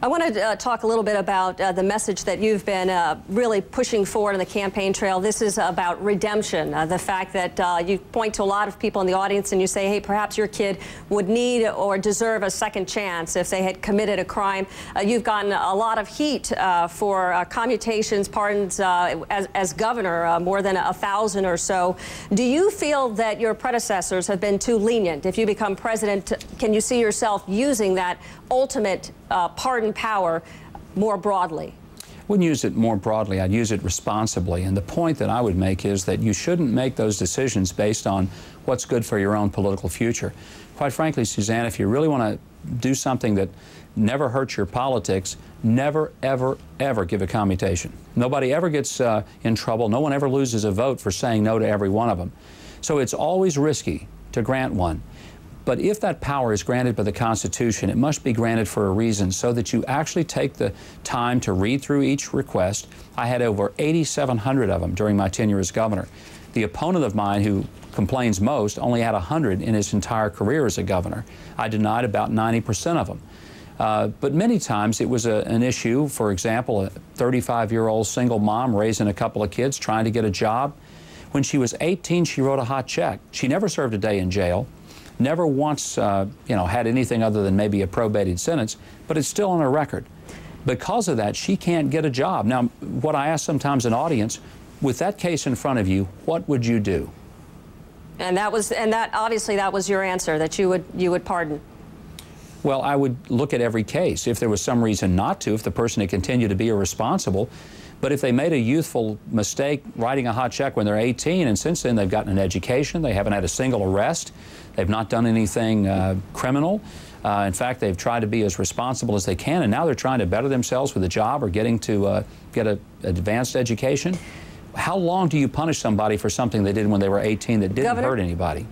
I want to talk a little bit about the message that you've been really pushing forward on the campaign trail. This is about redemption, the fact that you point to a lot of people in the audience and you say, hey, perhaps your kid would need or deserve a second chance if they had committed a crime. You've gotten a lot of heat for commutations, pardons as governor, more than 1,000 or so. Do you feel that your predecessors have been too lenient? If you become president, can you see yourself using that ultimate pardon power more broadly? I wouldn't use it more broadly. I'd use it responsibly. And the point that I would make is that you shouldn't make those decisions based on what's good for your own political future. Quite frankly, Suzanne, if you really want to do something that never hurts your politics, never, ever, ever give a commutation. Nobody ever gets in trouble. No one ever loses a vote for saying no to every one of them. So it's always risky to grant one. But if that power is granted by the Constitution, it must be granted for a reason so that you actually take the time to read through each request. I had over 8,700 of them during my tenure as governor. The opponent of mine, who complains most, only had 100 in his entire career as a governor. I denied about 90% of them. But many times it was an issue, for example, a 35-year-old single mom raising a couple of kids trying to get a job. When she was 18, she wrote a hot check. She never served a day in jail. Never once, had anything other than maybe a probated sentence, but it's still on her record. Because of that, she can't get a job. Now, what I ask sometimes an audience, with that case in front of you, what would you do? And obviously that was your answer, that you would pardon. Well, I would look at every case. If there was some reason not to, if the person had continued to be irresponsible, but if they made a youthful mistake writing a hot check when they're 18, and since then they've gotten an education, they haven't had a single arrest, they've not done anything criminal. In fact, they've tried to be as responsible as they can, and now they're trying to better themselves with a job or getting to get an advanced education. How long do you punish somebody for something they did when they were 18 that didn't hurt anybody?